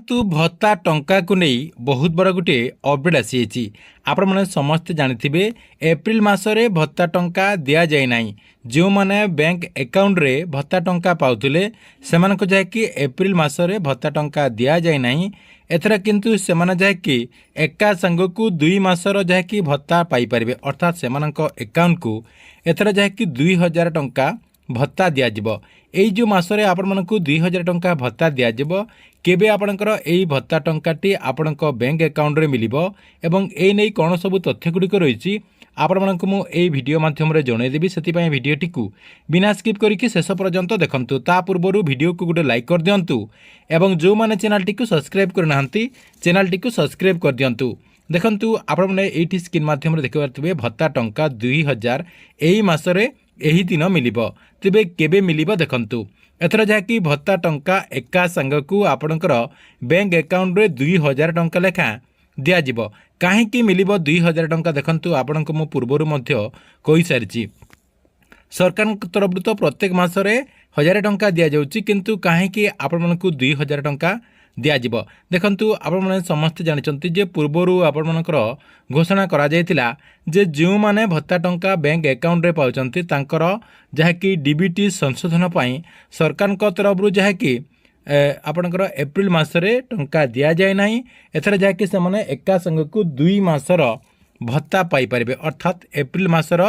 तु भत्ता टंका को नहीं बहुत बड़ गोटे अपडेट आसी आपण मैंने समस्ते जानिथिबे एप्रिल मासरे भत्ता टंका दिया जाय नाही। जो माने बैंक अकाउंट रे भत्ता टंका पाउथिले सेमानको जाय कि एप्रिल मासरे भत्ता टंका दिया जाय नाही। एथरा किंतु सेमाने जाय कि एका संग को 2 मासर जाय कि भत्ता पाई परिबे, अर्थात सेमानको अकाउंट को एथरा जाय कि 2000 टंका भत्ता दिया जिवो। एई जो मासरे आपण मानकु 2000 टंका भत्ता दिया जिवो। केबे आपणकर एई भत्ता टंकाटी आपणको बैंक अकाउंट रे मिलिबो एवं एई नै कोन सब तथ्य गुडिक रहिछि आपण मानकु मु एई वीडियो माध्यम रे जणै देबी। सेति पय वीडियोटी को बिना स्किप करिकि शेष पर्यंत देखंतु। ता पूर्वरु वीडियो को गुटे लाइक कर दियंतु एवं जो माने चैनल टी को सब्सक्राइब कर नाहंती चैनल टी को सब्सक्राइब कर दियंतु। देखंतु आपण माने एठी स्क्रीन माध्यम रे देखि पारथिबे भत्ता टंका 2000 एई मासरे एही दिन मिलिबो। तेबे केबे मिलिबो देखंतु। एथरा जाकि भत्ता टंका एका संग को आपणकर बैंक अकाउंट रे 2000 टंका लेखा दिया जिवो। काहेकि मिलिबो 2000 टंका देखंतु। आपणको मु पूर्वरु मध्य कहि सारिछि सरकार तरफ तो प्रत्येक मासरे 1000 टंका दिया जाउछि, किंतु काहेकि आपण मानकु 2000 टंका दिया जिवो। देखंतु आपण माने समस्त जानिचंती जे पूर्वरु आपण मानकर घोषणा करा जायतिला जे जो माने भत्ता टंका बैंक अकाउंट रे पाउचंती तांकर जहाकि डीबीटी संशोधन पई सरकार को तरफ रु जहाकि आपणकर एप्रिल मासरे टंका दिया जाय नाही। एथरा जहाकि से माने एका संग को 2 मासर भत्ता पाई परिबे, अर्थात एप्रिल मासर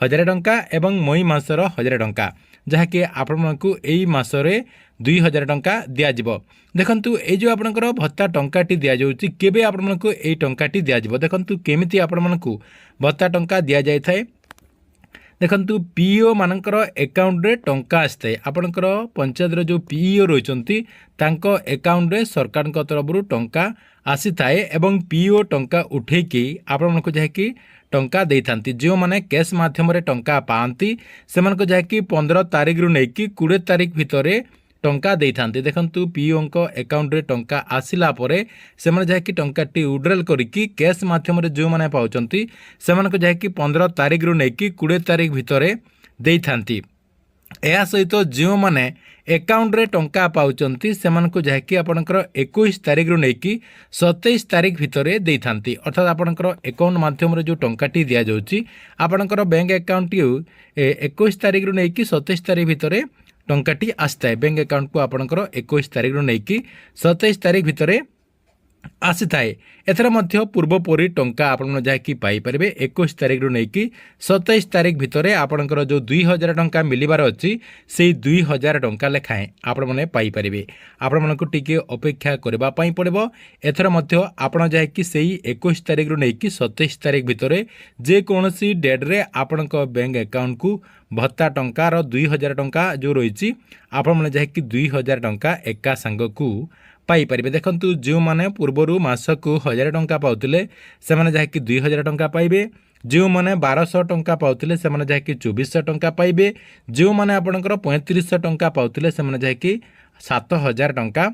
1000 टंका एवं मई मासर 1000 टंका जहाँकि आपको यही मासरे 2000 टंका दिया जिवो। देखंतु ए जो आपनकर भत्ता टंकाटी दिया जाउची केबे आपनको एई टंकाटी दिया जिवो। देखंतु केमिति आपनको भत्ता टंका दिया जाय थाए। देखंतु पीओ मानकर अकाउंट रे टंका आस्ते आपनकर पंचायत रे जो पीओ रहिचंती तांको अकाउंट रे सरकार को तरफ रु टंका आसी थाए एवं पीओ टंका उठे कि आपनको जाय कि टंका दे थांती। जो माने कैश माध्यम रे टंका पांती सेमानको जाय कि 15 तारिख रु नै कि 20 तारिख भितरे टंका दे थांती। देखंतु पीओ को अकाउंट रे टंका आसिला परे सेमाने जाय कि टंकाटी विड्रॉल करिकि कैश माध्यम रे जो माने पाउचंती सेमानको जाय कि 15 तारिख रु नै कि 20 तारिख भितरे दे थांती। एहा सहित जो माने अकाउंट रे टंका पाउचंती सेमानको जाय कि आपनकर 21 तारिख रु नै कि 27 तारिख भितरे दे थांती। अर्थात आपनकर अकाउंट माध्यम रे जो टंकाटी दिया जाउची आपनकर बैंक अकाउंट 21 तारिख रु नै कि 27 तारिख भितरे टंकाटी आस्ताए। बैंक अकाउंट को आपनकर 21 तारिख रु नै कि 27 तारिख भितरे आसी थाए। एथरा मध्य पूर्व परी टंका आपण जाकि पाई परिबे 21 तारिख रु नै कि 27 तारिख भितरे आपनकर जो 2000 टंका मिलिबार अछि सेही 2000 टंका लेखाए आपण माने पाई परिबे। आपण मानकु टिके अपेक्षा करबा पई पड़िबो। एथरा मध्य आपण जाकि सेही 21 तारिख रु नै कि 27 तारिख भितरे जे कोनोसी डेट रे आपनक बैंक अकाउंट को भत्ता टंका रो 2000 टंका जो रहिछि आपण माने जाकि 2000 टंका एका संग को पाई परिबे। देखंतु जो माने पूर्वरु मासकु 1000 टंका पाउथिले सेमाने जाकि 2000 टंका पाइबे। जो माने 1200 टंका पाउथिले सेमाने जाकि 2400 टंका पाइबे। जो माने आपनकर 3500 टंका पाउथिले सेमाने जाकि 7000 टंका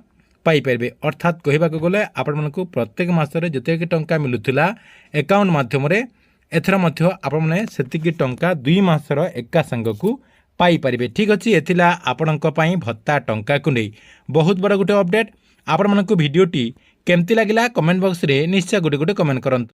पाई परिबे। अर्थात कहबा को गले आपण मानकु प्रत्येक मासरे जते कि टंका मिलुथिला अकाउंट माध्यम रे एथरा मध्य आपण माने सेतिकी टंका 2 मासर एका संग को पाई परिबे। ठीक अछि, एथिला आपणक पई भत्ता टंका को नै बहुत बड़ गुटे अपडेट। आपण मानकु वीडियोटी केमती लागिला कमेंट बॉक्स रे निश्चय गुटे गुटे कमेंट करंतु।